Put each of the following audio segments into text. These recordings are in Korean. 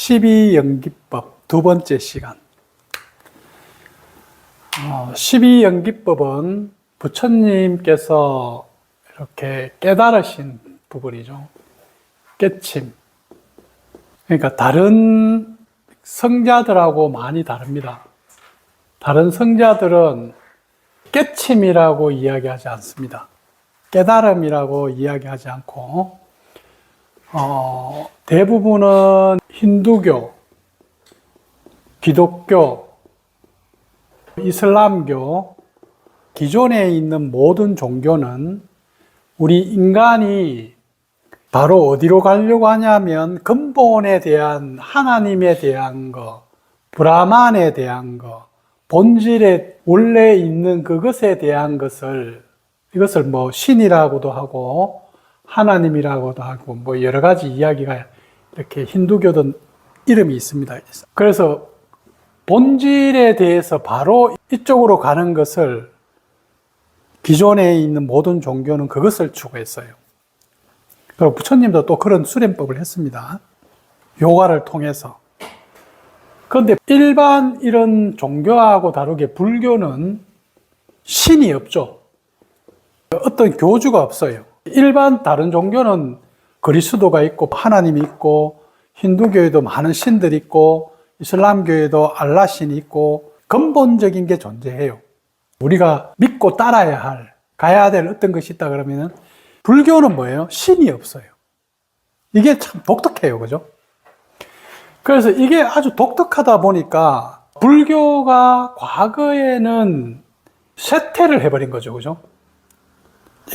십이연기법 두 번째 시간. 십이연기법은 부처님께서 이렇게 깨달으신 부분이죠. 깨침. 그러니까 다른 성자들하고 많이 다릅니다. 다른 성자들은 깨침이라고 이야기하지 않습니다. 깨달음이라고 이야기하지 않고, 대부분은 힌두교, 기독교, 이슬람교, 기존에 있는 모든 종교는 우리 인간이 바로 어디로 가려고 하냐면 근본에 대한 하나님에 대한 거, 브라만에 대한 거, 본질에 원래 있는 그것에 대한 이것을 뭐 신이라고도 하고 하나님이라고도 하고 뭐 여러 가지 이야기가 이렇게 힌두교든 이름이 있습니다. 그래서 본질에 대해서 바로 이쪽으로 가는 것을 기존에 있는 모든 종교는 그것을 추구했어요. 그리고 부처님도 또 그런 수련법을 했습니다. 요가를 통해서. 그런데 일반 이런 종교하고 다르게 불교는 신이 없죠. 어떤 교주가 없어요. 일반 다른 종교는 그리스도가 있고 하나님이 있고 힌두교에도 많은 신들이 있고 이슬람교에도 알라 신이 있고 근본적인 게 존재해요. 우리가 믿고 따라야 할, 가야 될 어떤 것이 있다 그러면은 불교는 뭐예요? 신이 없어요. 이게 참 독특해요. 그죠? 그래서 이게 아주 독특하다 보니까 불교가 과거에는 쇠퇴를 해버린 거죠. 그죠?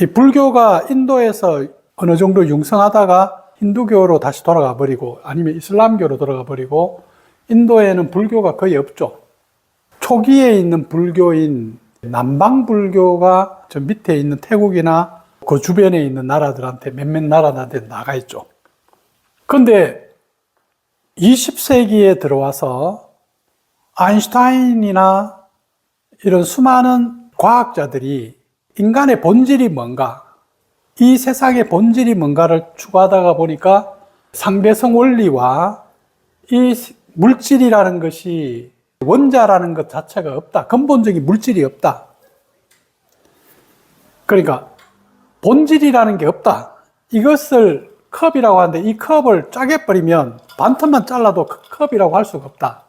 이 불교가 인도에서 어느 정도 융성하다가 힌두교로 다시 돌아가 버리고 아니면 이슬람교로 돌아가 버리고 인도에는 불교가 거의 없죠. 초기에 있는 불교인 남방 불교가 저 밑에 있는 태국이나 그 주변에 있는 나라들한테 몇몇 나라들한테 나가 있죠. 그런데 20세기에 들어와서 아인슈타인이나 이런 수많은 과학자들이 인간의 본질이 뭔가, 이 세상의 본질이 뭔가를 추구하다가 보니까 상대성 원리와 이 물질이라는 것이 원자라는 것 자체가 없다. 근본적인 물질이 없다. 그러니까 본질이라는 게 없다. 이것을 컵이라고 하는데 이 컵을 짜게 버리면 반틈만 잘라도 컵이라고 할 수가 없다.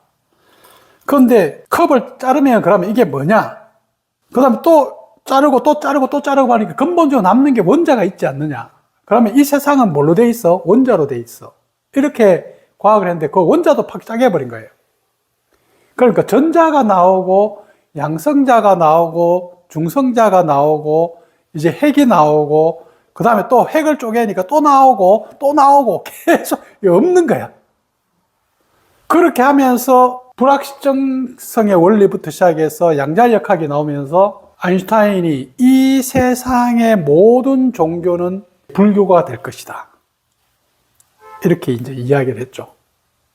그런데 컵을 자르면 그러면 이게 뭐냐? 그 다음에 또 자르고 또 자르고 또 자르고 하니까 근본적으로 남는 게 원자가 있지 않느냐? 그러면 이 세상은 뭘로 돼 있어? 원자로 돼 있어. 이렇게 과학을 했는데 그 원자도 팍 짜게 버린 거예요. 그러니까 전자가 나오고 양성자가 나오고 중성자가 나오고 이제 핵이 나오고 그 다음에 또 핵을 쪼개니까 또 나오고 계속 없는 거야. 그렇게 하면서 불확실성의 원리부터 시작해서 양자역학이 나오면서 아인슈타인이 이 세상의 모든 종교는 불교가 될 것이다. 이렇게 이제 이야기를 했죠.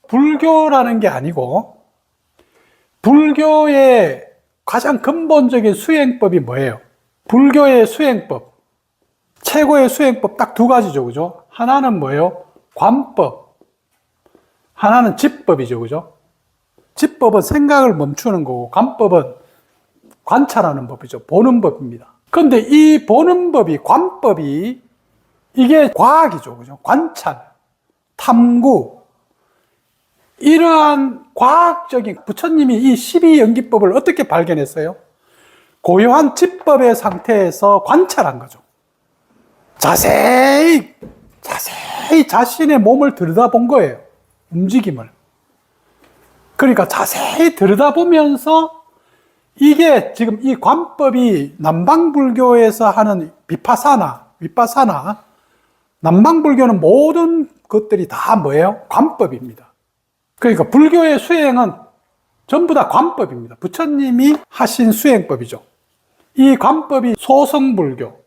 불교라는 게 아니고 불교의 가장 근본적인 수행법이 뭐예요? 불교의 수행법. 최고의 수행법 딱 두 가지죠. 그죠? 하나는 뭐예요? 관법. 하나는 지법이죠. 그죠? 지법은 생각을 멈추는 거고, 관법은 관찰하는 법이죠. 보는 법입니다. 그런데 이 보는 법이, 관법이, 이게 과학이죠. 그죠? 관찰, 탐구. 이러한 과학적인, 부처님이 이 12연기법을 어떻게 발견했어요? 고요한 지법의 상태에서 관찰한 거죠. 자세히 자신의 몸을 들여다본 거예요. 움직임을. 그러니까 자세히 들여다보면서 이게 지금 이 관법이 남방불교에서 하는 윗바사나, 남방불교는 모든 것들이 다 뭐예요? 관법입니다. 그러니까 불교의 수행은 전부 다 관법입니다. 부처님이 하신 수행법이죠. 이 관법이 소성불교,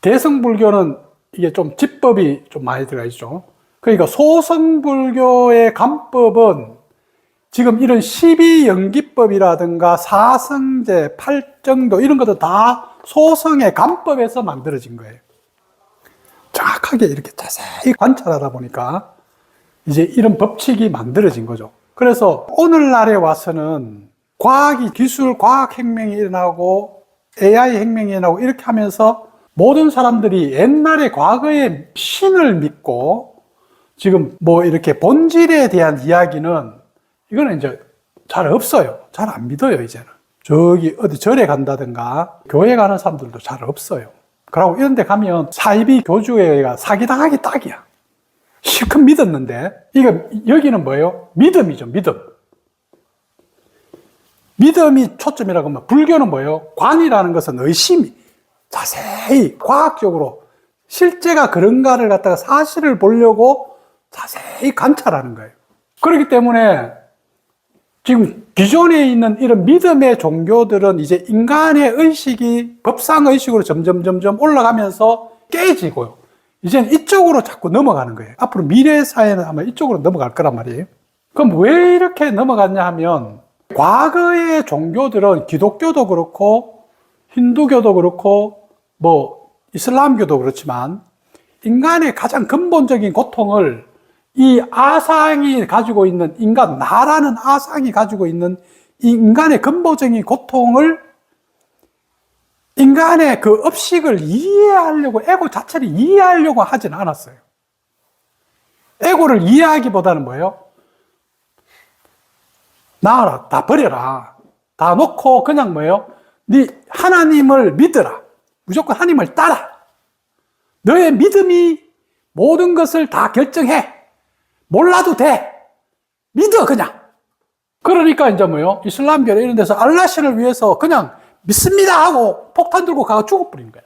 대성불교는 이게 좀 지법이 좀 많이 들어가 있죠. 그러니까 소성불교의 관법은 지금 이런 12연기법이라든가 사성제, 팔정도 이런 것도 다 소성의 관법에서 만들어진 거예요. 정확하게 이렇게 자세히 관찰하다 보니까 이제 이런 법칙이 만들어진 거죠. 그래서 오늘날에 와서는 과학이, 기술, 과학혁명이 일어나고 AI 혁명이 일어나고 이렇게 하면서 모든 사람들이 옛날에 과거의 신을 믿고 지금 뭐 이렇게 본질에 대한 이야기는 이거는 이제 잘 없어요. 잘 안 믿어요, 이제는. 저기 어디 절에 간다든가 교회 가는 사람들도 잘 없어요. 그러고 이런 데 가면 사이비 교주가 사기당하기 딱이야. 실컷 믿었는데, 이거, 여기는 뭐예요? 믿음이죠, 믿음. 믿음이 초점이라고 하면, 불교는 뭐예요? 관이라는 것은 의심이 자세히, 과학적으로, 실제가 그런가를 갖다가 사실을 보려고 자세히 관찰하는 거예요. 그렇기 때문에, 지금 기존에 있는 이런 믿음의 종교들은 이제 인간의 의식이 법상의식으로 점점 올라가면서 깨지고요. 이제는 이쪽으로 자꾸 넘어가는 거예요. 앞으로 미래 사회는 아마 이쪽으로 넘어갈 거란 말이에요. 그럼 왜 이렇게 넘어갔냐 하면, 과거의 종교들은 기독교도 그렇고, 힌두교도 그렇고, 뭐, 이슬람교도 그렇지만, 인간의 가장 근본적인 고통을 이 아상이 가지고 있는 인간, 나라는 아상이 가지고 있는 이 인간의 근본적인 고통을 인간의 그 업식을 이해하려고, 에고 자체를 이해하려고 하진 않았어요. 에고를 이해하기보다는 뭐예요? 나와라, 다 버려라, 다 놓고 그냥 뭐예요? 네 하나님을 믿어라, 무조건 하나님을 따라. 너의 믿음이 모든 것을 다 결정해. 몰라도 돼. 믿어, 그냥. 그러니까 이제 뭐예요? 이슬람교 이런 데서 알라신을 위해서 그냥 믿습니다 하고 폭탄 들고 가서 죽어버린 거야.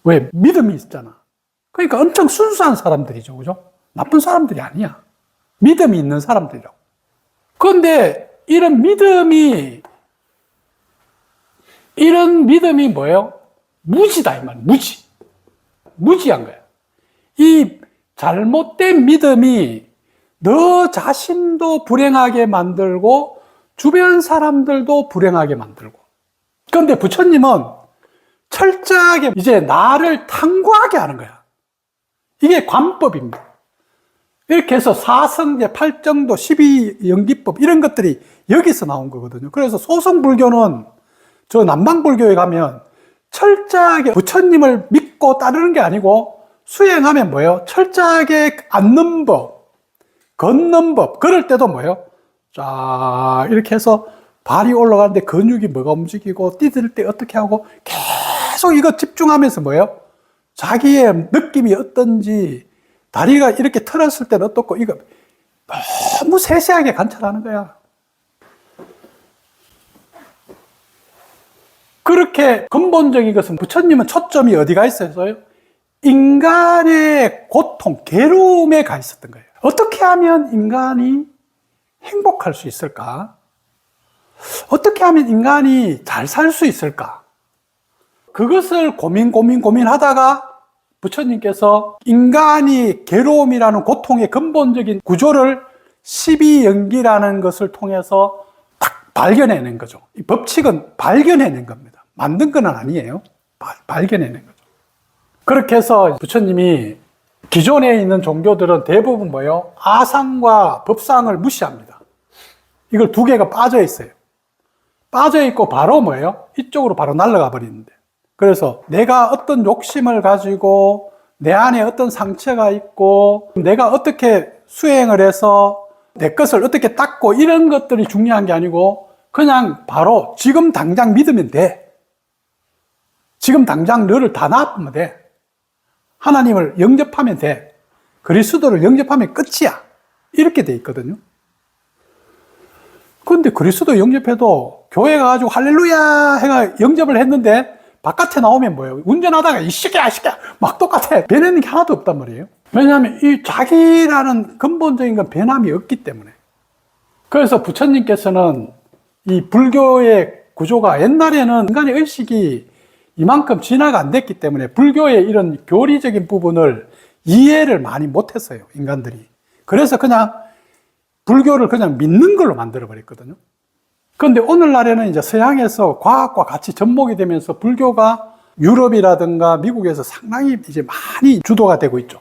왜? 믿음이 있잖아. 그러니까 엄청 순수한 사람들이죠. 그죠? 나쁜 사람들이 아니야. 믿음이 있는 사람들이라고. 그런데 이런 믿음이 뭐예요? 무지다, 이 말. 무지. 무지한 거야. 이 잘못된 믿음이 너 자신도 불행하게 만들고 주변 사람들도 불행하게 만들고. 그런데 부처님은 철저하게 이제 나를 탐구하게 하는 거야. 이게 관법입니다. 이렇게 해서 사성제, 팔정도, 12연기법 이런 것들이 여기서 나온 거거든요. 그래서 소승불교는 저 남방불교에 가면 철저하게 부처님을 믿고 따르는 게 아니고 수행하면 뭐예요? 철저하게 앉는 법, 걷는 법, 걸을 때도 뭐예요? 자, 이렇게 해서 발이 올라가는데 근육이 뭐가 움직이고, 뛰들 때 어떻게 하고, 계속 이거 집중하면서 뭐예요? 자기의 느낌이 어떤지, 다리가 이렇게 틀었을 때는 어떻고, 이거 너무 세세하게 관찰하는 거야. 그렇게 근본적인 것은 부처님은 초점이 어디가 있어요? 인간의 고통, 괴로움에 가 있었던 거예요. 어떻게 하면 인간이 행복할 수 있을까? 어떻게 하면 인간이 잘 살 수 있을까? 그것을 고민하다가 부처님께서 인간이 괴로움이라는 고통의 근본적인 구조를 12연기라는 것을 통해서 딱 발견해낸 거죠. 이 법칙은 발견해낸 겁니다. 만든 건 아니에요. 발견해낸 거죠. 그렇게 해서 부처님이 기존에 있는 종교들은 대부분 뭐예요? 아상과 법상을 무시합니다. 이걸 두 개가 빠져 있어요. 빠져 있고 바로 뭐예요? 이쪽으로 바로 날아가 버리는데. 그래서 내가 어떤 욕심을 가지고 내 안에 어떤 상처가 있고 내가 어떻게 수행을 해서 내 것을 어떻게 닦고 이런 것들이 중요한 게 아니고 그냥 바로 지금 당장 믿으면 돼. 지금 당장 너를 다 놔두면 돼. 하나님을 영접하면 돼. 그리스도를 영접하면 끝이야. 이렇게 돼 있거든요. 그런데 그리스도 영접해도 교회 가가지고 할렐루야 해가 영접을 했는데 바깥에 나오면 뭐예요? 운전하다가 이 새끼야 막 똑같아. 변하는 게 하나도 없단 말이에요. 왜냐하면 이 자기라는 근본적인 건 변함이 없기 때문에. 그래서 부처님께서는 이 불교의 구조가 옛날에는 인간의 의식이 이만큼 진화가 안 됐기 때문에 불교의 이런 교리적인 부분을 이해를 많이 못했어요, 인간들이. 그래서 그냥 불교를 그냥 믿는 걸로 만들어 버렸거든요. 그런데 오늘날에는 이제 서양에서 과학과 같이 접목이 되면서 불교가 유럽이라든가 미국에서 상당히 이제 많이 주도가 되고 있죠.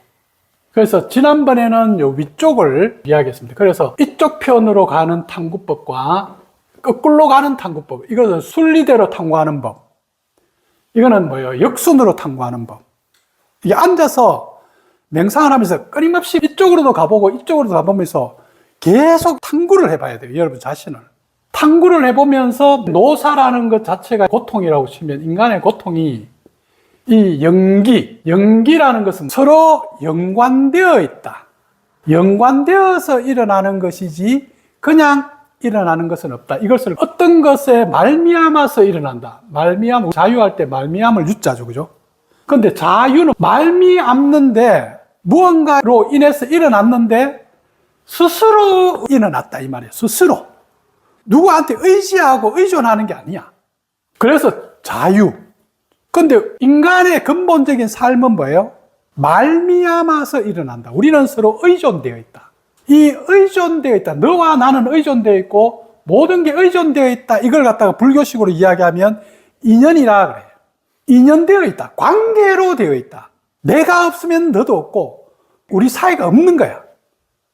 그래서 지난번에는 요 위쪽을 이야기했습니다. 그래서 이쪽 편으로 가는 탐구법과 거꾸로 가는 탐구법, 이것은 순리대로 탐구하는 법, 이거는 뭐예요? 역순으로 탐구하는 법. 이게 앉아서 명상을 하면서 끊임없이 이쪽으로도 가보고 이쪽으로도 가보면서 계속 탐구를 해봐야 돼요. 여러분 자신을. 탐구를 해보면서 노사라는 것 자체가 고통이라고 치면 인간의 고통이 이 연기라는 것은 서로 연관되어 있다. 연관되어서 일어나는 것이지 그냥 일어나는 것은 없다. 이것을 어떤 것에 말미암아서 일어난다. 말미암, 자유할 때 말미암을 유자죠. 그죠? 근데 자유는 말미암는데 무언가로 인해서 일어났는데 스스로 일어났다 이 말이에요. 스스로. 누구한테 의지하고 의존하는 게 아니야. 그래서 자유. 근데 인간의 근본적인 삶은 뭐예요? 말미암아서 일어난다. 우리는 서로 의존되어 있다. 이 의존되어 있다. 너와 나는 의존되어 있고 모든 게 의존되어 있다. 이걸 갖다가 불교식으로 이야기하면 인연이라 그래요. 인연되어 있다. 관계로 되어 있다. 내가 없으면 너도 없고 우리 사이가 없는 거야.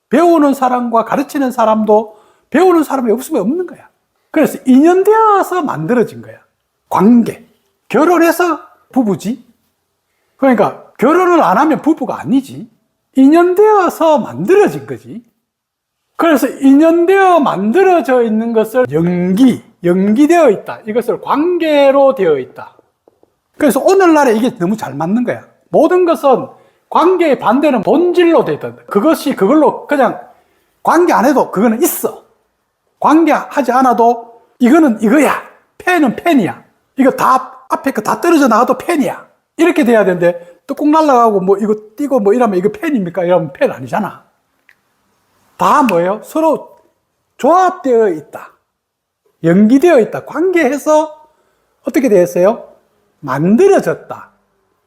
배우는 사람과 가르치는 사람도 배우는 사람이 없으면 없는 거야. 그래서 인연되어서 만들어진 거야. 관계. 결혼해서 부부지. 그러니까 결혼을 안 하면 부부가 아니지. 인연되어서 만들어진 거지. 그래서 인연되어 만들어져 있는 것을 연기되어 있다. 이것을 관계로 되어 있다. 그래서 오늘날에 이게 너무 잘 맞는 거야. 모든 것은 관계의 반대는 본질로 되어 있다. 그것이 그걸로 그냥 관계 안 해도 그거는 있어. 관계하지 않아도 이거는 이거야. 펜은 펜이야. 이거 다 앞에 거 다 떨어져 나가도 펜이야. 이렇게 돼야 되는데 뚜껑 날라가고 뭐 이거 띄고 뭐 이러면 이거 펜입니까? 이러면 펜 아니잖아. 다 뭐예요? 서로 조합되어 있다. 연기되어 있다. 관계해서 어떻게 되었어요? 만들어졌다.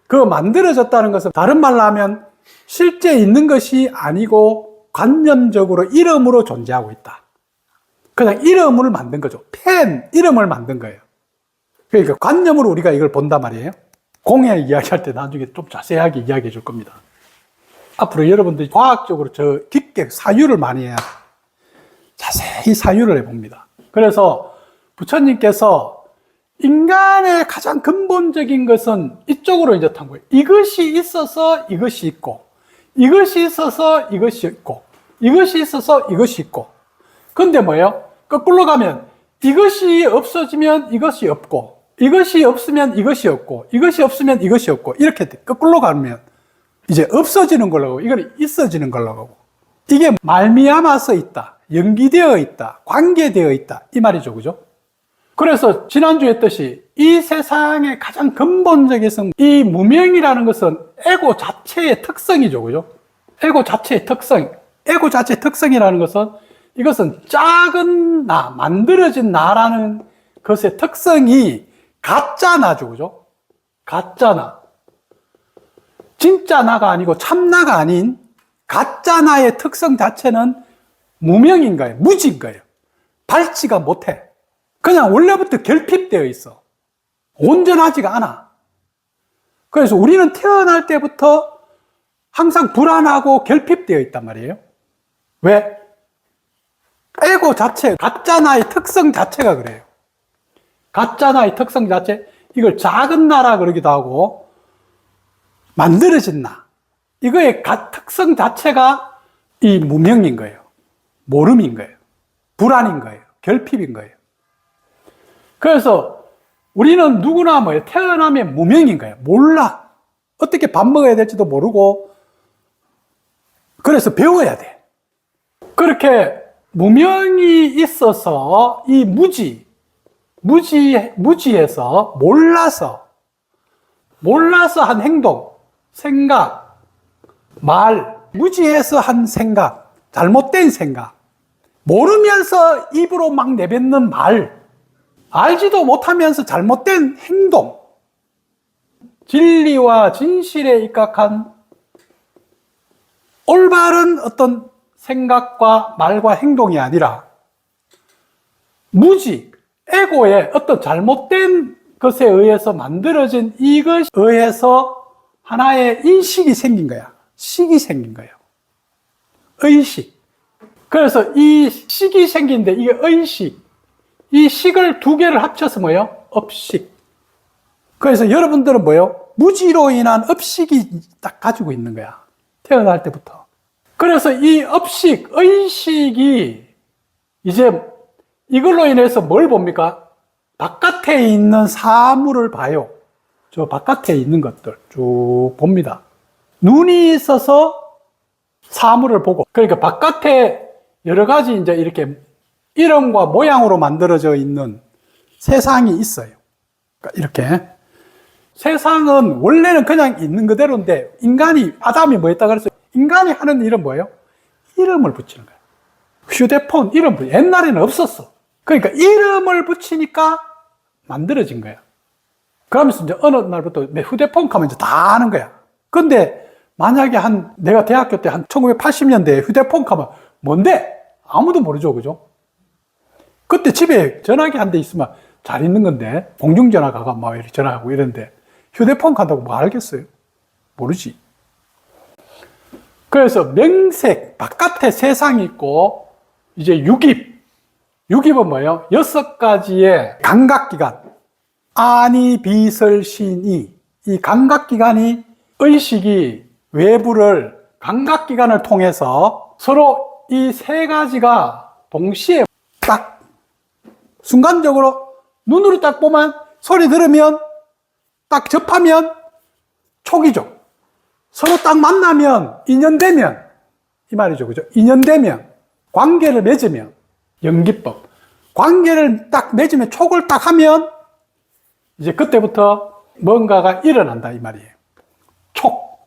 그 만들어졌다는 것은 다른 말로 하면 실제 있는 것이 아니고 관념적으로 이름으로 존재하고 있다. 그냥 이름을 만든 거죠. 펜, 이름을 만든 거예요. 그러니까 관념으로 우리가 이걸 본단 말이에요. 공예 이야기할 때 나중에 좀 자세하게 이야기해 줄 겁니다. 앞으로 여러분들이 과학적으로 저 깊게 사유를 많이 해야 자세히 사유를 해봅니다. 그래서 부처님께서 인간의 가장 근본적인 것은 이쪽으로 이제 탐구해요. 이것이 있어서 이것이 있고, 이것이 있어서 이것이 있고, 이것이 있어서 이것이 있고. 근데 뭐예요? 거꾸로 가면 이것이 없어지면 이것이 없고, 이것이 없으면 이것이 없고, 이것이 없으면 이것이 없고, 이렇게 거꾸로 가면 이제 없어지는 걸로 하고, 이건 있어지는 걸로 하고. 이게 말미암아서 있다, 연기되어 있다, 관계되어 있다, 이 말이죠. 그죠? 그래서 지난주에 했듯이 이 세상의 가장 근본적인 이 무명이라는 것은 에고 자체의 특성이죠. 그죠? 에고 자체의 특성. 에고 자체의 특성이라는 것은 이것은 작은 나, 만들어진 나라는 것의 특성이 가짜 나죠. 그죠? 가짜 나. 진짜 나가 아니고 참 나가 아닌 가짜 나의 특성 자체는 무명인 거예요. 무지인 거예요. 밝지가 못해. 그냥 원래부터 결핍되어 있어. 온전하지가 않아. 그래서 우리는 태어날 때부터 항상 불안하고 결핍되어 있단 말이에요. 왜? 에고 자체, 가짜 나의 특성 자체가 그래요. 가짜 나의 특성 자체, 이걸 작은 나라 그러기도 하고, 만들어진 나. 이거의 특성 자체가 이 무명인 거예요. 모름인 거예요. 불안인 거예요. 결핍인 거예요. 그래서 우리는 누구나 뭐예요? 태어나면 무명인 거예요. 몰라. 어떻게 밥 먹어야 될지도 모르고, 그래서 배워야 돼. 그렇게 무명이 있어서 이 무지에서 몰라서 한 행동, 생각, 말, 무지해서 한 생각, 잘못된 생각, 모르면서 입으로 막 내뱉는 말, 알지도 못하면서 잘못된 행동, 진리와 진실에 입각한 올바른 어떤 생각과 말과 행동이 아니라 무지, 에고의 어떤 잘못된 것에 의해서 만들어진 이것에 의해서 하나의 인식이 생긴 거야. 식이 생긴 거예요. 의식. 그래서 이 식이 생기는데 이게 의식. 이 식을 두 개를 합쳐서 뭐예요? 업식. 그래서 여러분들은 뭐예요? 무지로 인한 업식이 딱 가지고 있는 거야. 태어날 때부터. 그래서 이 업식, 의식이 이제 이걸로 인해서 뭘 봅니까? 바깥에 있는 사물을 봐요. 저 바깥에 있는 것들 쭉 봅니다. 눈이 있어서 사물을 보고, 그러니까 바깥에 여러 가지 이제 이렇게 이름과 모양으로 만들어져 있는 세상이 있어요. 그러니까 이렇게. 세상은 원래는 그냥 있는 그대로인데, 아담이 뭐 했다 그랬어요? 인간이 하는 일은 뭐예요? 이름을 붙이는 거예요. 휴대폰 이름, 옛날에는 없었어. 그러니까 이름을 붙이니까 만들어진 거야. 그러면서 이제 어느 날부터 휴대폰 가면 이제 다 아는 거야. 근데 만약에 내가 대학교 때 한 1980년대에 휴대폰 가면 뭔데? 아무도 모르죠. 그죠? 그때 집에 전화기 한 대 있으면 잘 있는 건데, 공중전화가 막 이렇게 전화하고 이런데, 휴대폰 간다고 뭐 알겠어요? 모르지. 그래서 명색, 바깥에 세상이 있고, 이제 육입. 육입은 뭐예요? 6가지의 감각기관. 아니, 비설, 신이. 이 감각기관이, 의식이 외부를, 감각기관을 통해서 서로 이 3가지가 동시에 딱, 순간적으로 눈으로 딱 보면, 소리 들으면, 딱 접하면 촉이죠. 서로 딱 만나면, 인연되면, 이 말이죠. 그죠? 인연되면, 관계를 맺으면, 연기법. 관계를 딱 맺으면, 촉을 딱 하면, 이제 그때부터 뭔가가 일어난다, 이 말이에요. 촉.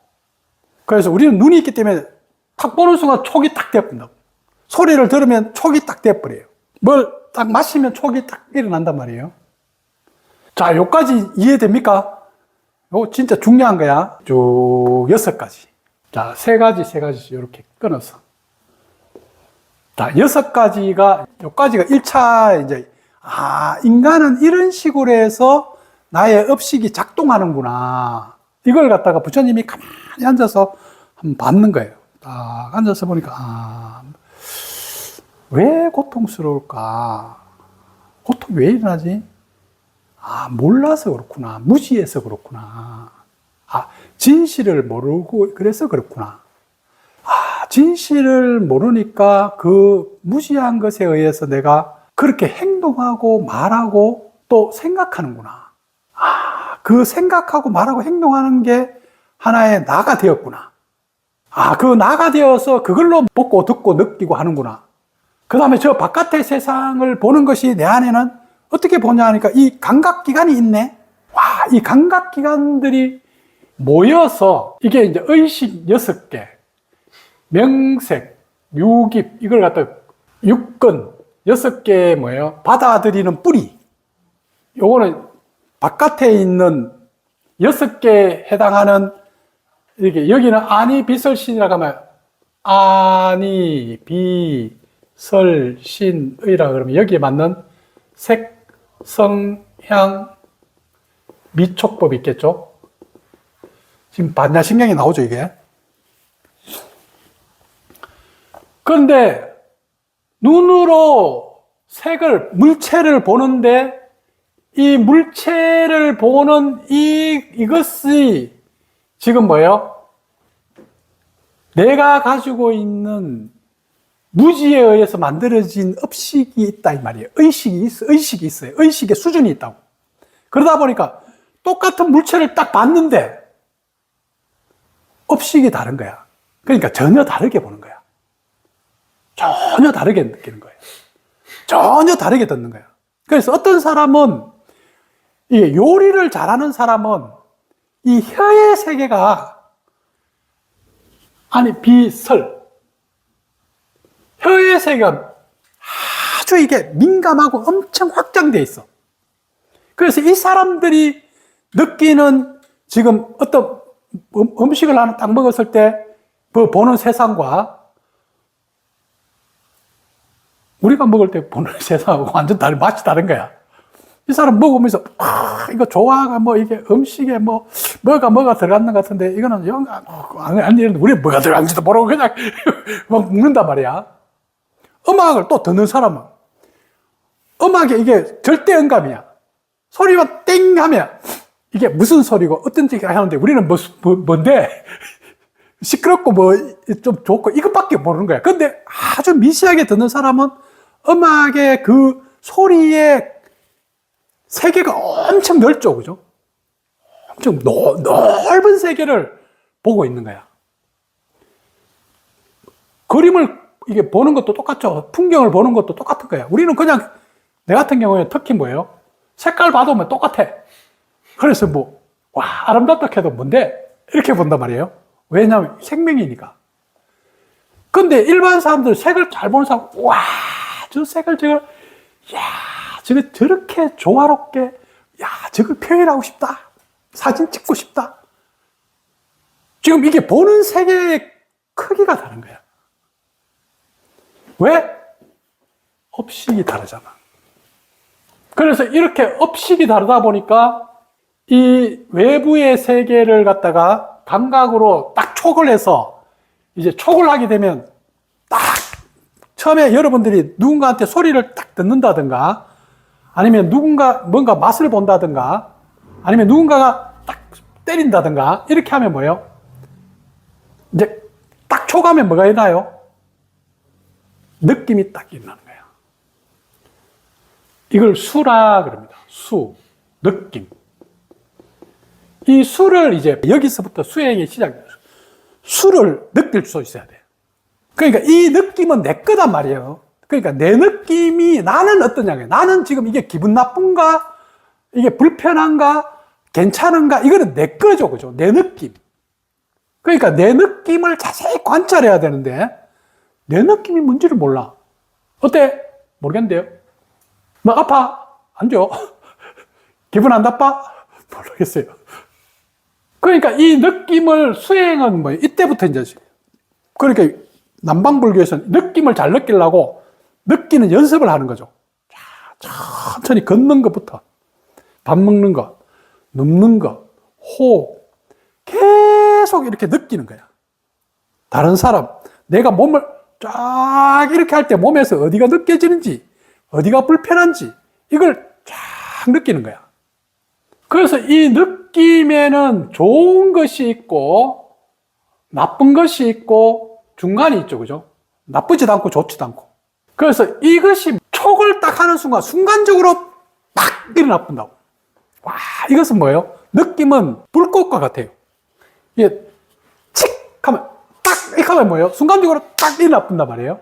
그래서 우리는 눈이 있기 때문에 탁 보는 순간 촉이 딱 되어버린다고. 소리를 들으면 촉이 딱 되어버려요. 뭘 딱 마시면 촉이 딱 일어난단 말이에요. 자, 요까지 이해됩니까? 요 진짜 중요한 거야. 쭉 6가지. 자, 3가지 이렇게 끊어서. 자, 6가지가, 요까지가 1차 이제, 인간은 이런 식으로 해서 나의 업식이 작동하는구나. 이걸 갖다가 부처님이 가만히 앉아서 한번 받는 거예요. 딱 앉아서 보니까, 왜 고통스러울까? 고통 왜 일어나지? 몰라서 그렇구나. 무지해서 그렇구나. 진실을 모르고 그래서 그렇구나. 진실을 모르니까 그 무지한 것에 의해서 내가 그렇게 행동하고 말하고 또 생각하는구나. 그 생각하고 말하고 행동하는 게 하나의 나가 되었구나. 그 나가 되어서 그걸로 보고 듣고 느끼고 하는구나. 그 다음에 저 바깥의 세상을 보는 것이 내 안에는 어떻게 보냐 하니까 이 감각기관이 있네. 이 감각기관들이 모여서 이게 이제 의식 6개, 명색, 유깁, 이걸 갖다 육근, 6개 뭐예요? 받아들이는 뿌리. 요거는 바깥에 있는 6개에 해당하는 이렇게 여기는 아니, 비설, 신이라고 하면 아니, 비, 설, 신, 의라 그러면 여기에 맞는 색, 성, 향, 미촉법이 있겠죠? 지금 반야심경이 나오죠, 이게? 그런데 눈으로 물체를 보는데 이 물체를 보는 이것이 지금 뭐예요? 내가 가지고 있는 무지에 의해서 만들어진 업식이 있다, 이 말이에요. 의식이 있어요. 의식의 수준이 있다고. 그러다 보니까 똑같은 물체를 딱 봤는데 업식이 다른 거야. 그러니까 전혀 다르게 보는 거야. 전혀 다르게 느끼는 거예요. 전혀 다르게 듣는 거야. 그래서 어떤 사람은, 이게 요리를 잘하는 사람은 이 혀의 세계가, 비설, 혀의 세계가 아주 이게 민감하고 엄청 확장되어 있어. 그래서 이 사람들이 느끼는 지금 어떤 음식을 하나 딱 먹었을 때 그 보는 세상과 우리가 먹을 때 보는 세상하고 완전 맛이 다른 거야. 이 사람 먹으면서, 이거 조화가 뭐, 이게 음식에 뭐, 뭐가 들어갔는 것 같은데, 이거는 영, 아니, 우리 뭐가 들어간지도 모르고 그냥 막 먹는단 말이야. 음악을 또 듣는 사람은, 음악에 이게 절대 음감이야. 소리만 땡 하면, 이게 무슨 소리고, 어떤 얘기 하는데, 우리는 뭔데? 시끄럽고 뭐, 좀 좋고, 이것밖에 모르는 거야. 근데 아주 미세하게 듣는 사람은 음악의 그 소리의 세계가 엄청 넓죠, 그죠? 엄청 넓은 세계를 보고 있는 거야. 그림을 이게 보는 것도 똑같죠. 풍경을 보는 것도 똑같은 거야. 우리는 그냥, 내 같은 경우에 특히 뭐예요? 색깔 봐도 뭐 똑같아. 그래서 뭐, 와, 아름답다 해도 뭔데? 이렇게 본단 말이에요. 왜냐하면 생명이니까. 근데 일반 사람들 색을 잘 보는 사람, 와, 저 색을 저걸 저렇게 조화롭게, 야, 저걸 표현하고 싶다. 사진 찍고 싶다. 지금 이게 보는 세계의 크기가 다른 거야. 왜? 업식이 다르잖아. 그래서 이렇게 업식이 다르다 보니까 이 외부의 세계를 갖다가 감각으로 딱 촉을 해서 이제 촉을 하게 되면 딱 처음에 여러분들이 누군가한테 소리를 딱 듣는다든가 아니면 뭔가 맛을 본다든가 아니면 누군가가 딱 때린다든가 이렇게 하면 뭐예요? 이제 딱 촉하면 뭐가 일어나요? 느낌이 딱 일어나는 거예요. 이걸 수라 그럽니다. 수, 느낌. 이 수를 이제 여기서부터 수행이 시작돼요. 수를 느낄 수 있어야 돼요. 그러니까 이 느낌은 내 거단 말이에요. 그러니까 내 느낌이 나는 어떠냐. 나는 지금 이게 기분 나쁜가? 이게 불편한가? 괜찮은가? 이거는 내 거죠. 그죠? 내 느낌. 그러니까 내 느낌을 자세히 관찰해야 되는데 내 느낌이 뭔지를 몰라. 어때? 모르겠는데요. 너 아파? 안 줘. 기분 안 나빠? 모르겠어요. 그러니까 이 느낌을 수행은 뭐 이때부터 이제 그러니까 남방불교에서는 느낌을 잘 느끼려고 느끼는 연습을 하는 거죠. 천천히 걷는 것부터 밥 먹는 것, 눕는 것, 호흡 계속 이렇게 느끼는 거야. 다른 사람 내가 몸을 쫙 이렇게 할 때 몸에서 어디가 느껴지는지 어디가 불편한지 이걸 쫙 느끼는 거야. 그래서 이 느낌에는 좋은 것이 있고 나쁜 것이 있고 중간이 있죠. 그죠? 나쁘지도 않고 좋지도 않고. 그래서 이것이 촉을 딱 하는 순간적으로 팍 일어나 본다고. 와, 이것은 뭐예요? 느낌은 불꽃과 같아요. 이게 칙 하면 딱 이렇게 하면 뭐예요? 순간적으로 딱 일어나 본단 말이에요.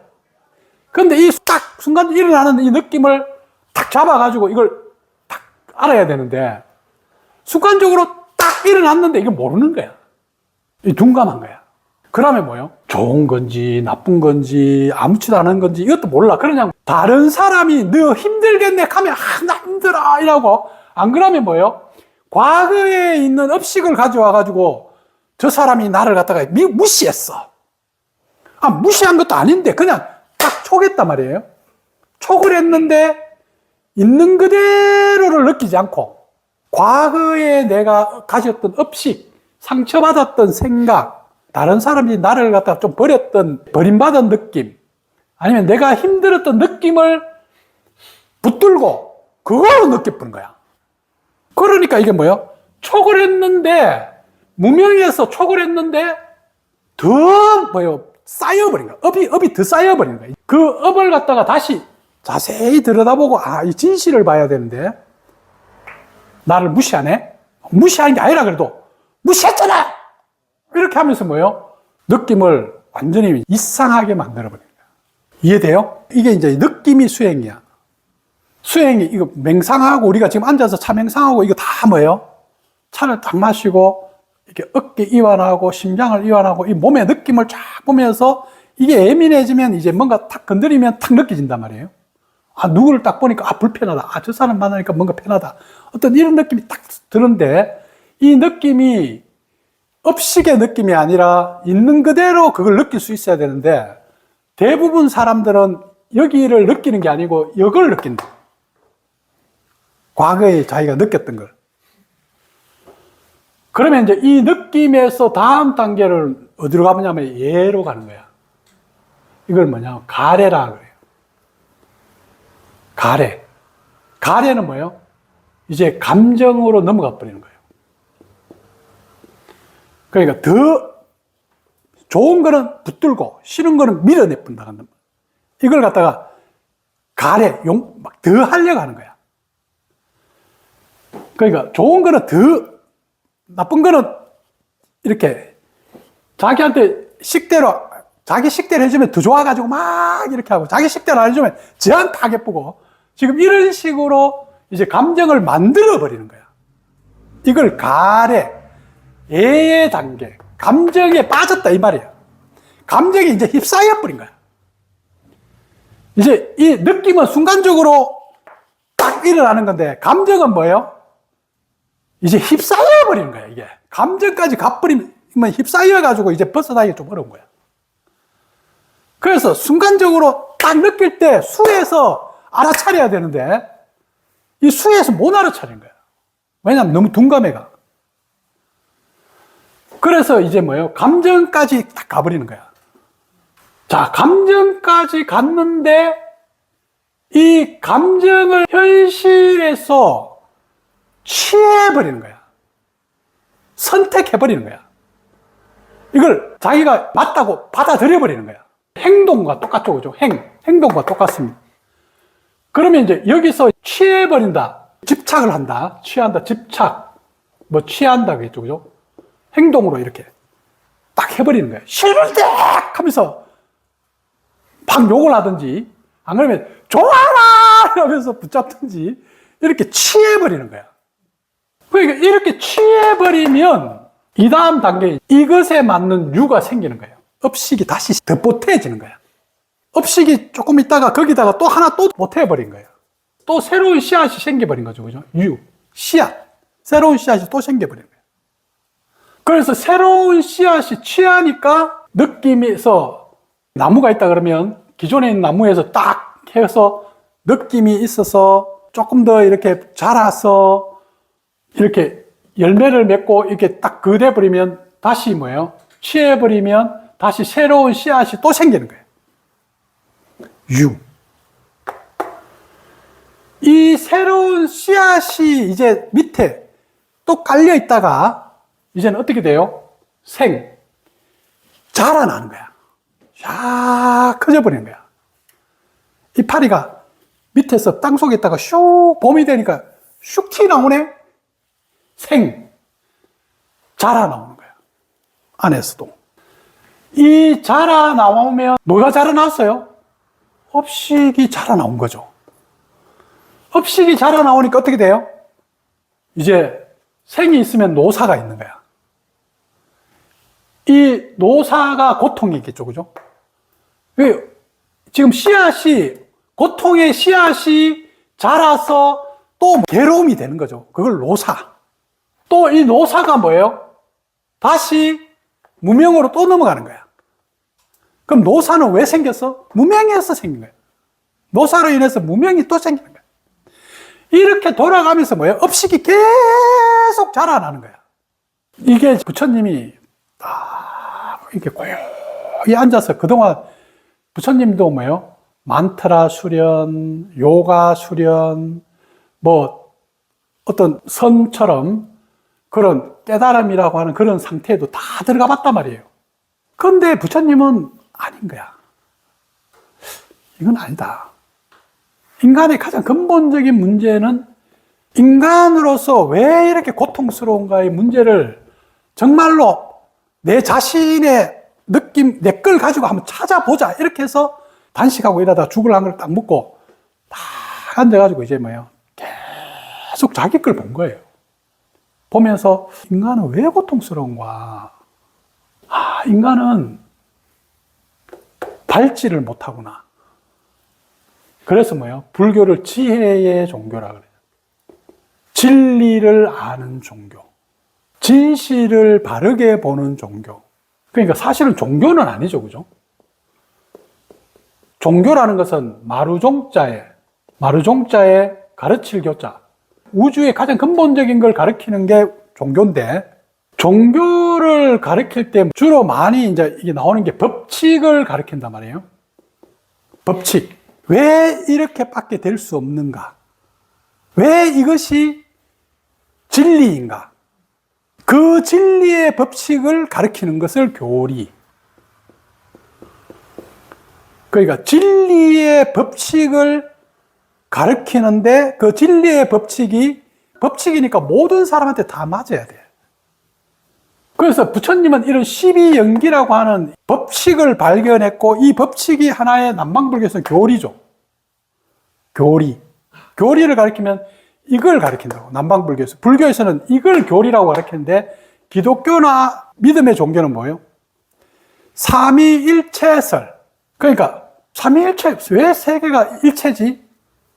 근데 이 딱 순간 일어나는 이 느낌을 딱 잡아가지고 이걸 딱 알아야 되는데 순간적으로 딱 일어났는데 이걸 모르는 거야. 둔감한 거야. 그러면 뭐예요? 좋은 건지 나쁜 건지 아무렇지도 않은 건지 이것도 몰라. 그냥 다른 사람이 너 힘들겠네 하면 나 힘들어 이라고. 안 그러면 뭐예요? 과거에 있는 업식을 가져와 가지고 저 사람이 나를 갖다가 무시했어. 무시한 것도 아닌데 그냥 딱 촉했단 말이에요. 촉을 했는데 있는 그대로를 느끼지 않고 과거에 내가 가졌던 업식, 상처받았던 생각, 다른 사람이 나를 갖다가 좀 버림받은 느낌, 아니면 내가 힘들었던 느낌을 붙들고 그걸로 느껴보는 거야. 그러니까 이게 뭐예요? 촉을 했는데, 무명에서 촉을 했는데, 쌓여버린 거야. 업이 더 쌓여버린 거야. 그 업을 갖다가 다시 자세히 들여다보고, 이 진실을 봐야 되는데, 나를 무시하네? 무시하는 게 아니라 그래도, 무시했잖아! 이렇게 하면서 뭐예요? 느낌을 완전히 이상하게 만들어버린 거야. 이해돼요? 이게 이제 느낌이 수행이야. 수행이, 이거 맹상하고, 우리가 지금 앉아서 차 맹상하고, 이거 다 뭐예요? 차를 딱 마시고, 이렇게 어깨 이완하고, 심장을 이완하고, 이 몸의 느낌을 쫙 보면서, 이게 예민해지면 이제 뭔가 탁 건드리면 탁 느껴진단 말이에요. 누구를 딱 보니까, 불편하다. 저 사람 만나니까 뭔가 편하다. 어떤 이런 느낌이 딱 드는데, 이 느낌이 업식의 느낌이 아니라 있는 그대로 그걸 느낄 수 있어야 되는데, 대부분 사람들은 여기를 느끼는 게 아니고, 이걸 느낀다. 과거에 자기가 느꼈던 걸. 그러면 이제 이 느낌에서 다음 단계를 어디로 가느냐면 예로 가는 거야. 이걸 뭐냐? 가래라 그래요. 가래. 가래는 뭐예요? 이제 감정으로 넘어가 버리는 거예요. 그러니까 더 좋은 거는 붙들고 싫은 거는 밀어내본다. 이걸 갖다가 가래, 막 더 하려고 하는 거야. 그러니까 좋은 거는 더, 나쁜 거는 이렇게 자기한테 식대로, 자기 식대로 해주면 더 좋아가지고 막 이렇게 하고, 자기 식대로 안 해주면 저한테 타격보고, 지금 이런 식으로 이제 감정을 만들어 버리는 거야. 이걸 가래, 예의 단계, 감정에 빠졌다 이 말이야. 감정이 이제 휩싸여 버린 거야. 이제 이 느낌은 순간적으로 딱 일어나는 건데, 감정은 뭐예요? 이제 휩싸여 버리는 거야, 이게. 감정까지 가버리면 휩싸여 가지고 이제 벗어나기가 좀 어려운 거야. 그래서 순간적으로 딱 느낄 때 수에서 알아차려야 되는데, 이 수에서 못 알아차리는 거야. 왜냐면 너무 둔감해가. 그래서 이제 뭐예요? 감정까지 딱 가버리는 거야. 자, 감정까지 갔는데, 이 감정을 현실에서 취해버리는 거야. 선택해버리는 거야. 이걸 자기가 맞다고 받아들여버리는 거야. 행동과 똑같죠, 그죠? 행동과 똑같습니다. 그러면 이제 여기서 취해버린다. 집착을 한다. 취한다. 집착. 뭐 취한다. 그겠죠, 그죠? 행동으로 이렇게 딱 해버리는 거야. 싫을 때! 하면서 막 욕을 하든지, 안 그러면 좋아라! 이러면서 붙잡든지, 이렇게 취해버리는 거야. 그러니까 이렇게 취해버리면, 이 다음 단계에 이것에 맞는 유가 생기는 거예요. 업식이 다시 더 보태지는 거야. 업식이 조금 있다가 거기다가 또 하나 또 보태버린 거예요. 또 새로운 씨앗이 생겨버린 거죠. 그죠? 씨앗. 새로운 씨앗이 또 생겨버린 거예요. 그래서 새로운 씨앗이 취하니까 느낌에서 나무가 있다 그러면 기존에 있는 나무에서 딱 해서 느낌이 있어서 조금 더 이렇게 자라서 이렇게 열매를 맺고 이렇게 딱 그대버리면 다시 뭐예요? 취해버리면 다시 새로운 씨앗이 또 생기는 거예요. 이 새로운 씨앗이 이제 밑에 또 깔려 있다가 이제는 어떻게 돼요? 자라나는 거야. 샥 커져버리는 거야. 이 파리가 밑에서 땅속에 있다가 슉 봄이 되니까 슉 튀어나오네? 자라나오는 거야. 안에서도. 이 자라나오면 뭐가 자라났어요? 업식이 자라나온 거죠. 업식이 자라나오니까 어떻게 돼요? 이제 생이 있으면 노사가 있는 거야. 이 노사가 고통이겠죠, 그죠? 지금 씨앗이, 고통의 씨앗이 자라서 또 괴로움이 되는 거죠. 그걸 노사. 또 이 노사가 뭐예요? 다시 무명으로 또 넘어가는 거야. 그럼 노사는 왜 생겼어? 무명에서 생긴 거야. 노사로 인해서 무명이 또 생기는 거야. 이렇게 돌아가면서 뭐예요? 업식이 계속 자라나는 거야. 이게 부처님이 이렇게 고요히 앉아서 그동안 부처님도 뭐예요? 만트라 수련, 요가 수련, 뭐 어떤 선처럼 그런 깨달음이라고 하는 그런 상태에도 다 들어가 봤단 말이에요. 그런데 부처님은 아닌 거야. 이건 아니다. 인간의 가장 근본적인 문제는 인간으로서 왜 이렇게 고통스러운가의 문제를 정말로 내 자신의 느낌, 내 걸 가지고 한번 찾아보자. 이렇게 해서 단식하고 이러다 죽을 한 걸 딱 먹고 딱 앉아가지고 이제 뭐예요? 계속 자기 걸 본 거예요. 보면서 인간은 왜 고통스러운가? 인간은 밟지를 못하구나. 그래서 뭐예요? 불교를 지혜의 종교라 그래요. 진리를 아는 종교. 진실을 바르게 보는 종교. 그러니까 사실은 종교는 아니죠, 그죠? 종교라는 것은 마루종자에 가르칠 교자. 우주의 가장 근본적인 걸 가르치는 게 종교인데, 종교를 가르칠 때 주로 많이 이제 이게 나오는 게 법칙을 가르친단 말이에요. 법칙. 왜 이렇게밖에 될 수 없는가? 왜 이것이 진리인가? 그 진리의 법칙을 가르치는 것을 교리. 그러니까 진리의 법칙을 가르치는데 그 진리의 법칙이니까 모든 사람한테 다 맞아야 돼. 그래서 부처님은 이런 12연기라고 하는 법칙을 발견했고, 이 법칙이 하나의 남방불교에서는 교리죠. 교리. 교리를 가르치면 이걸 가르친다고, 남방불교에서. 불교에서는 이걸 교리라고 가르치는데, 기독교나 믿음의 종교는 뭐예요? 삼위일체설. 그러니까 삼위일체, 왜 세계가 일체지?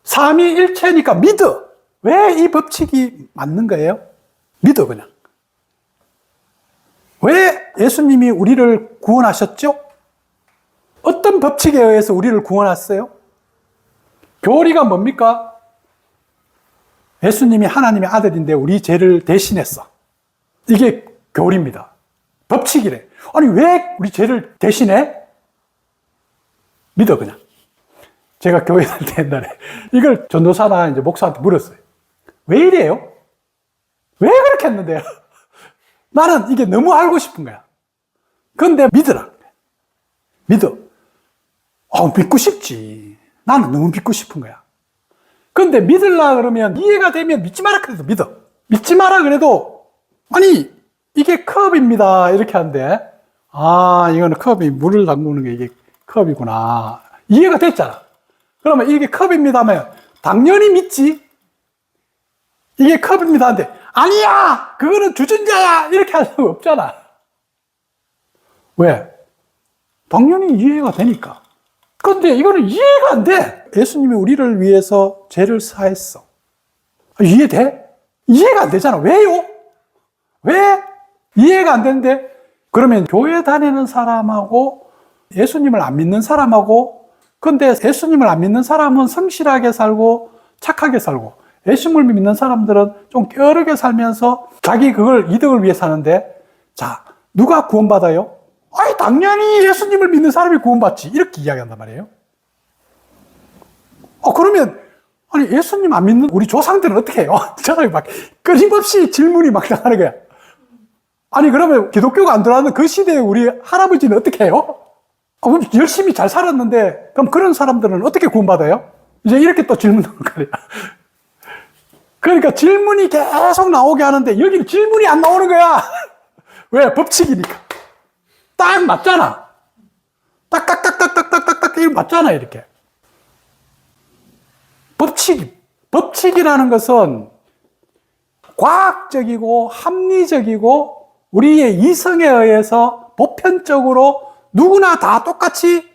삼위일체니까 믿어. 왜 이 법칙이 맞는 거예요? 믿어, 그냥. 왜 예수님이 우리를 구원하셨죠? 어떤 법칙에 의해서 우리를 구원했어요? 교리가 뭡니까? 예수님이 하나님의 아들인데 우리 죄를 대신했어. 이게 교리입니다. 법칙이래. 아니, 왜 우리 죄를 대신해? 믿어, 그냥. 제가 교회 다닐 때 옛날에 이걸 전도사나 이제 목사한테 물었어요. 왜 이래요? 왜 그렇게 했는데요? 나는 이게 너무 알고 싶은 거야. 그런데 믿으라. 믿어. 믿고 싶지. 나는 너무 믿고 싶은 거야. 그런데 믿으려 그러면 이해가 되면 믿지 마라 그래도 믿어. 믿지 마라 그래도 아니 이게 컵입니다 이렇게 하는데 이거는 컵이 물을 담그는 게 이게 컵이구나. 이해가 됐잖아. 그러면 이게 컵입니다 하면 당연히 믿지. 이게 컵입니다 하는데 아니야! 그거는 주전자야! 이렇게 할 수가 없잖아. 왜? 당연히 이해가 되니까. 그런데 이거는 이해가 안 돼. 예수님이 우리를 위해서 죄를 사했어. 이해돼? 이해가 안 되잖아. 왜요? 왜? 이해가 안 되는데, 그러면 교회 다니는 사람하고 예수님을 안 믿는 사람하고, 근데 예수님을 안 믿는 사람은 성실하게 살고 착하게 살고, 예수님을 믿는 사람들은 좀 껴르게 살면서 자기 그걸 이득을 위해 사는데, 자, 누가 구원받아요? 당연히 예수님을 믿는 사람이 구원받지. 이렇게 이야기한단 말이에요. 그러면, 예수님 안 믿는 우리 조상들은 어떻게 해요? 저는 막 끊임없이 질문이 막 나가는 거야. 그러면 기독교가 안 들어가는 그 시대에 우리 할아버지는 어떻게 해요? 그럼 열심히 잘 살았는데, 그럼 그런 사람들은 어떻게 구원받아요? 이제 이렇게 또 질문하는 거야. 그러니까 질문이 계속 나오게 하는데 여기는 질문이 안 나오는 거야. 왜? 법칙이니까. 딱 맞잖아. 딱딱딱딱딱딱딱딱 이거 맞잖아, 이렇게. 법칙이라는 것은 과학적이고 합리적이고 우리의 이성에 의해서 보편적으로 누구나 다 똑같이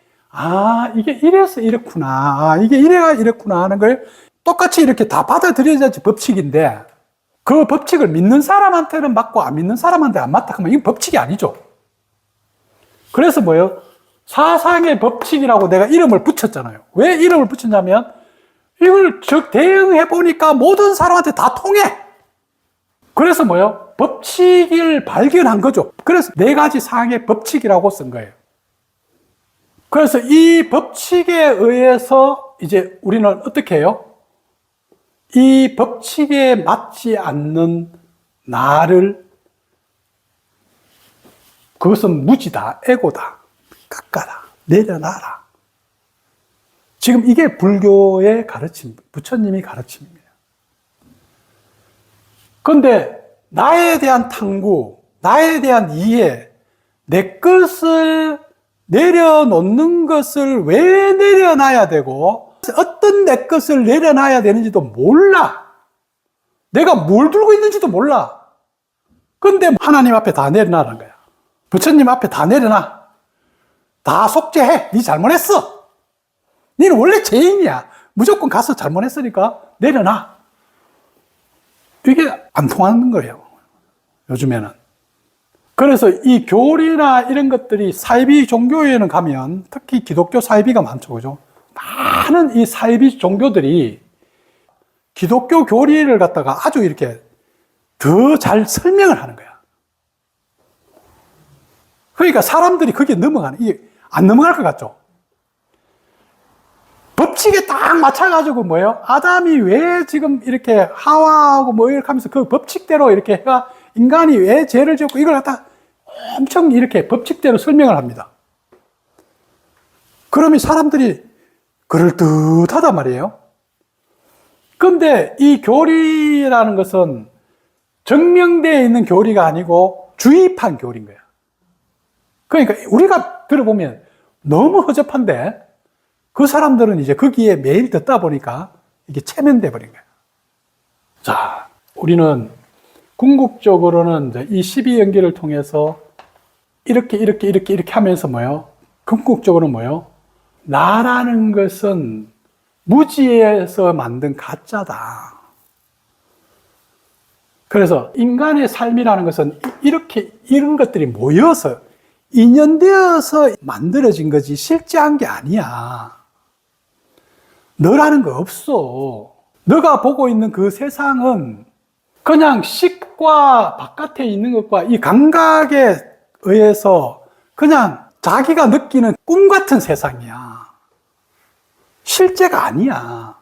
이게 이래서 이렇구나. 이게 이래가 이렇구나 하는 걸 똑같이 이렇게 다 받아들여야지 법칙인데, 그 법칙을 믿는 사람한테는 맞고 안 믿는 사람한테 안 맞다 하면 이건 법칙이 아니죠. 그래서 뭐예요? 사상의 법칙이라고 내가 이름을 붙였잖아요. 왜 이름을 붙였냐면 이걸 대응해 보니까 모든 사람한테 다 통해. 그래서 뭐예요? 법칙을 발견한 거죠. 그래서 4가지 상의 법칙이라고 쓴 거예요. 그래서 이 법칙에 의해서 이제 우리는 어떻게 해요? 이 법칙에 맞지 않는 나를, 그것은 무지다, 에고다, 깎아라, 내려놔라. 지금 이게 불교의 가르침, 부처님이 가르침입니다. 그런데 나에 대한 탐구, 나에 대한 이해, 내 것을 내려놓는 것을 왜 내려놔야 되고, 어떤 내 것을 내려놔야 되는지도 몰라. 내가 뭘 들고 있는지도 몰라. 근데 하나님 앞에 다 내려놔라는 거야. 부처님 앞에 다 내려놔. 다 속죄해. 네 잘못했어. 너는 원래 죄인이야. 무조건 가서 잘못했으니까 내려놔. 이게 안 통하는 거예요. 요즘에는. 그래서 이 교리나 이런 것들이 사이비 종교에는 가면 특히 기독교 사이비가 많죠. 그죠? 많은 이 사이비 종교들이 기독교 교리를 갖다가 아주 이렇게 더 잘 설명을 하는 거야. 그러니까 사람들이 거기에 넘어가는, 이게 안 넘어갈 것 같죠? 법칙에 딱 맞춰가지고 뭐예요? 아담이 왜 지금 이렇게 하와하고 뭐 이렇게 하면서 그 법칙대로 이렇게 해가 인간이 왜 죄를 지었고 이걸 갖다 엄청 이렇게 법칙대로 설명을 합니다. 그러면 사람들이 그럴듯하단 말이에요. 근데 이 교리라는 것은 증명되어 있는 교리가 아니고 주입한 교리인 거야. 그러니까 우리가 들어보면 너무 허접한데 그 사람들은 이제 거기에 매일 듣다 보니까 이게 체면돼 버린 거예요. 자, 우리는 궁극적으로는 이제 이 12연계를 통해서 이렇게 하면서 뭐요? 궁극적으로 뭐요? 나라는 것은 무지에서 만든 가짜다. 그래서 인간의 삶이라는 것은 이런 것들이 모여서 인연되어서 만들어진 거지 실제한 게 아니야. 너라는 거 없어. 너가 보고 있는 그 세상은 그냥 식과 바깥에 있는 것과 이 감각에 의해서 그냥 자기가 느끼는 꿈 같은 세상이야. 실제가 아니야.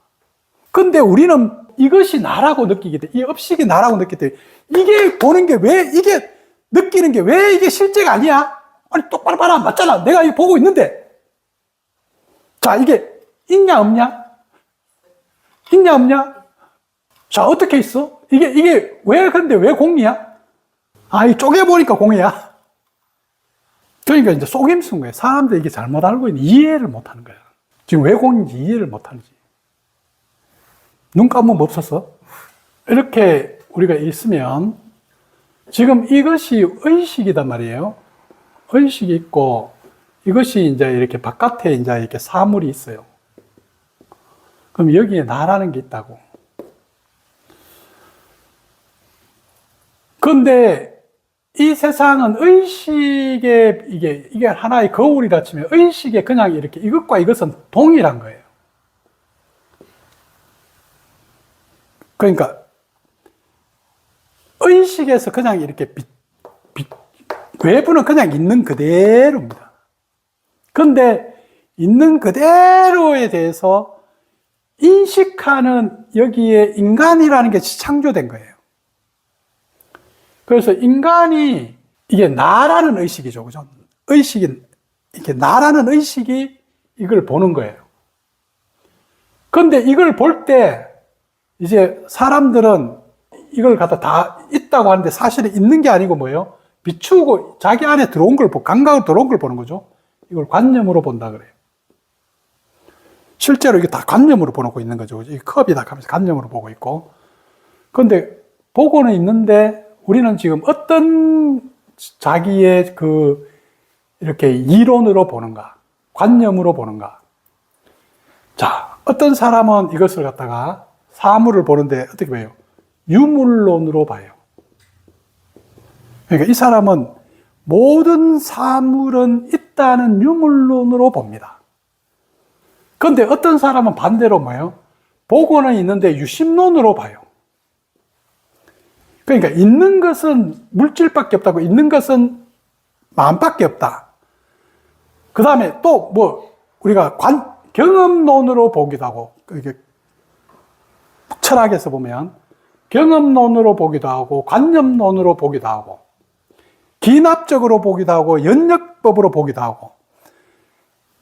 근데 우리는 이것이 나라고 느끼기 때문에, 이 업식이 나라고 느끼기 때문에, 이게 보는 게 왜, 이게 느끼는 게 왜 이게 실제가 아니야? 아니, 똑바로 봐라. 맞잖아. 내가 이거 보고 있는데. 자, 이게 있냐, 없냐? 있냐, 없냐? 자, 어떻게 있어? 이게 왜, 근데 왜 공이야? 아, 이 쪼개보니까 공이야. 그러니까 이제 속임수인 거예요. 사람들이 이게 잘못 알고 있는, 이해를 못 하는 거야. 지금 왜 공인지 이해를 못 하는지. 눈 감으면 없었어? 이렇게 우리가 있으면, 지금 이것이 의식이단 말이에요. 의식이 있고, 이것이 이제 이렇게 바깥에 이제 이렇게 사물이 있어요. 그럼 여기에 나라는 게 있다고. 그런데 이 세상은 의식의 이게 하나의 거울이라 치면 의식에 그냥 이렇게 이것과 이것은 동일한 거예요. 그러니까 의식에서 그냥 이렇게 외부는 그냥 있는 그대로입니다. 그런데 있는 그대로에 대해서 인식하는 여기에 인간이라는 게 창조된 거예요. 그래서 인간이 이게 나라는 의식이죠. 그죠? 의식이, 이게 나라는 의식이 이걸 보는 거예요. 그런데 이걸 볼 때 이제 사람들은 이걸 갖다 다 있다고 하는데 사실은 있는 게 아니고 뭐예요? 비추고 자기 안에 들어온 걸, 감각으로 들어온 걸 보는 거죠. 이걸 관념으로 본다 그래요. 실제로 이게 다 관념으로 보고 있는 거죠. 이 컵이다 하면서 관념으로 보고 있고. 그런데 보고는 있는데 우리는 지금 어떤 자기의 이렇게 이론으로 보는가, 관념으로 보는가. 자, 어떤 사람은 이것을 갖다가 사물을 보는데 어떻게 봐요? 유물론으로 봐요. 그러니까 이 사람은 모든 사물은 있다는 유물론으로 봅니다. 그런데 어떤 사람은 반대로 뭐예요? 보고는 있는데 유심론으로 봐요. 그러니까 있는 것은 물질밖에 없다고, 있는 것은 마음밖에 없다. 그 다음에 또 우리가 경험론으로 보기도 하고, 이게 철학에서 보면 경험론으로 보기도 하고, 관념론으로 보기도 하고, 기납적으로 보기도 하고, 연역법으로 보기도 하고.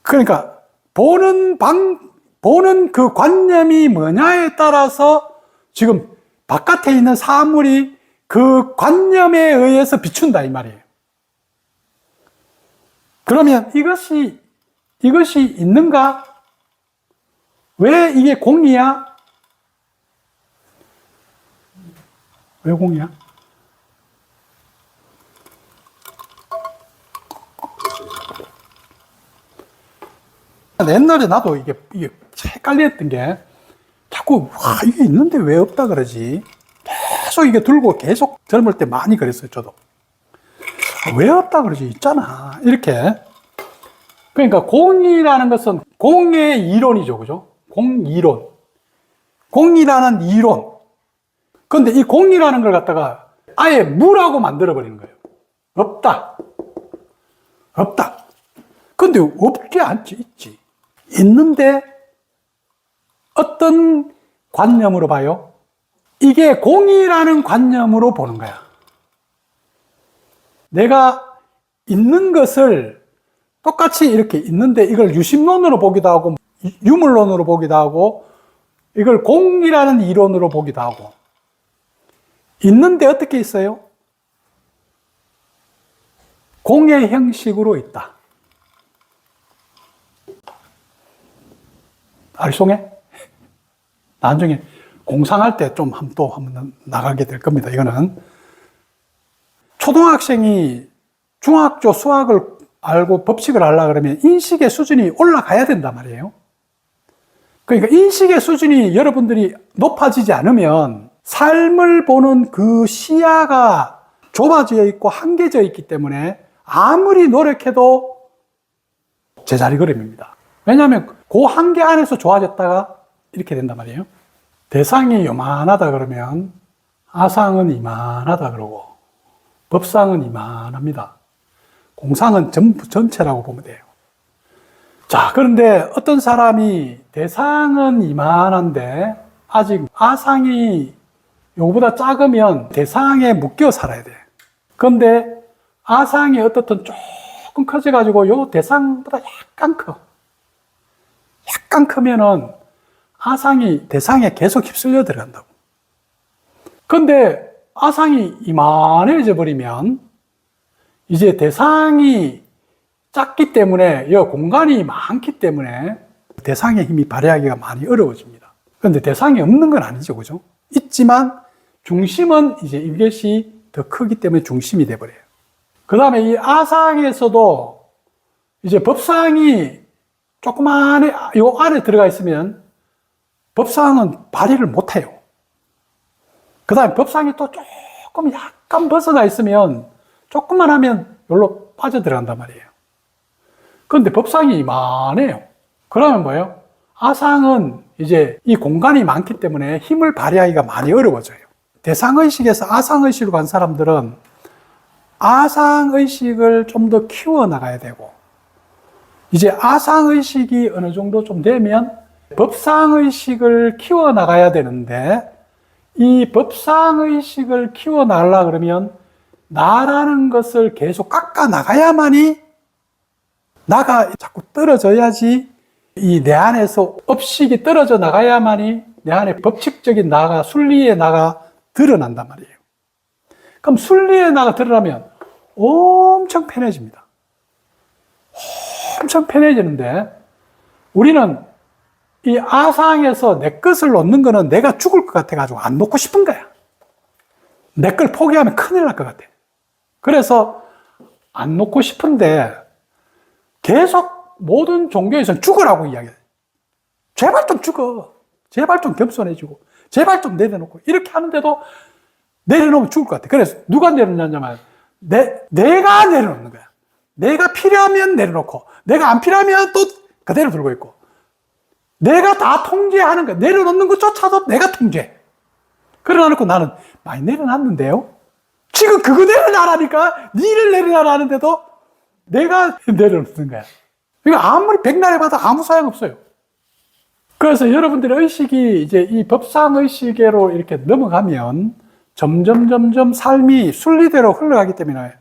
그러니까 보는 그 관념이 뭐냐에 따라서 지금 바깥에 있는 사물이 그 관념에 의해서 비춘다 이 말이에요. 그러면 이것이 있는가? 왜 이게 공이야? 왜 공이야? 옛날에 나도 이게 헷갈렸던 게 자꾸 이게 있는데 왜 없다 그러지? 계속 이게 들고 계속 젊을 때 많이 그랬어요, 저도. 왜 없다 그러지? 있잖아. 이렇게. 그러니까 공이라는 것은 공의 이론이죠, 그죠? 공이론. 공이라는 이론. 근데 이 공이라는 걸 갖다가 아예 무라고 만들어버리는 거예요. 없다. 없다. 근데 없지 않지, 있지. 있는데 어떤 관념으로 봐요? 이게 공이라는 관념으로 보는 거야. 내가 있는 것을 똑같이 이렇게 있는데 이걸 유심론으로 보기도 하고 유물론으로 보기도 하고 이걸 공이라는 이론으로 보기도 하고 있는데 어떻게 있어요? 공의 형식으로 있다. 알송해? 나중에 공상할 때 좀 한번 나가게 될 겁니다. 이거는 초등학생이 중학교 수학을 알고 법칙을 알라 그러면 인식의 수준이 올라가야 된단 말이에요. 그러니까 인식의 수준이 여러분들이 높아지지 않으면 삶을 보는 그 시야가 좁아져 있고 한계져 있기 때문에 아무리 노력해도 제자리걸음입니다. 왜냐하면 그 한계 안에서 좋아졌다가 이렇게 된단 말이에요. 대상이 요만하다 그러면 아상은 이만하다 그러고 법상은 이만합니다. 공상은 전부 전체라고 보면 돼요. 자, 그런데 어떤 사람이 대상은 이만한데 아직 아상이 요거보다 작으면 대상에 묶여 살아야 돼. 그런데 아상이 어떻든 조금 커져가지고 요 대상보다 약간 커. 약간 크면은 아상이 대상에 계속 휩쓸려 들어간다고. 그런데 아상이 이만해져 버리면 이제 대상이 작기 때문에 이 공간이 많기 때문에 대상의 힘이 발휘하기가 많이 어려워집니다. 그런데 대상이 없는 건 아니죠, 그죠? 있지만 중심은 이제 이것이 더 크기 때문에 중심이 돼버려요. 그 다음에 이 아상에서도 이제 법상이 조그만해, 요 안에 들어가 있으면 법상은 발휘를 못해요. 그 다음에 법상이 또 조금 약간 벗어나 있으면 조금만 하면 여기로 빠져들어간단 말이에요. 그런데 법상이 이만해요. 그러면 뭐예요? 아상은 이제 이 공간이 많기 때문에 힘을 발휘하기가 많이 어려워져요. 대상의식에서 아상의식으로 간 사람들은 아상의식을 좀 더 키워나가야 되고 이제 아상의식이 어느 정도 좀 되면 법상의식을 키워나가야 되는데 이 법상의식을 키워나가려고 그러면 나라는 것을 계속 깎아나가야만이 나가 자꾸 떨어져야지 이 내 안에서 업식이 떨어져 나가야만이 내 안에 법칙적인 나가, 순리의 나가 드러난단 말이에요. 그럼 순리의 나가 드러나면 엄청 편해집니다. 엄청 편해지는데 우리는 이 아상에서 내 것을 놓는 거는 내가 죽을 것 같아가지고 안 놓고 싶은 거야. 내 걸 포기하면 큰일 날 것 같아. 그래서 안 놓고 싶은데 계속 모든 종교에서는 죽으라고 이야기해요. 제발 좀 죽어. 제발 좀 겸손해지고. 제발 좀 내려놓고. 이렇게 하는데도 내려놓으면 죽을 것 같아. 그래서 누가 내려놓냐면 내가 내려놓는 거야. 내가 필요하면 내려놓고 내가 안 필요하면 또 그대로 들고 있고 내가 다 통제하는 거야. 내려놓는 것조차도 내가 통제. 그러놓고 나는 많이 내려놨는데요. 지금 그거 내려놔라니까 니를 내려놔라는데도 내가 내려놓는 거야. 그러니까 아무리 백날 해봐도 아무 소용없어요. 그래서 여러분들의 의식이 이제 이 법상의식으로 이렇게 넘어가면 점점 삶이 순리대로 흘러가기 때문에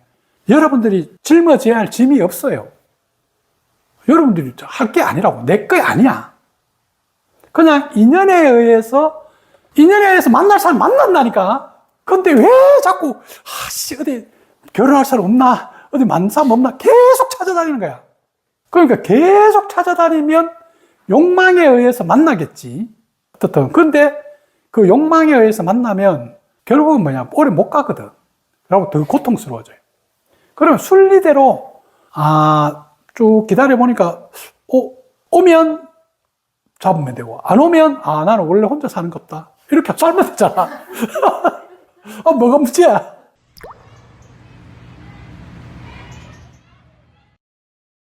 여러분들이 짊어져야 할 짐이 없어요. 여러분들이 할 게 아니라고. 내 거 아니야. 그냥 인연에 의해서 만날 사람 만난다니까. 근데 왜 자꾸 어디 결혼할 사람 없나? 어디 만날 사람 없나? 계속 찾아다니는 거야. 그러니까 계속 찾아다니면 욕망에 의해서 만나겠지. 어떻든. 근데 그 욕망에 의해서 만나면 결국은 뭐냐? 오래 못 가거든. 그리고 더 고통스러워져요. 그러면 순리대로 쭉 기다려보니까 오면 잡으면 되고 안 오면 나는 원래 혼자 사는 것 없다. 이렇게 살면 되잖아. 뭐가 문제야?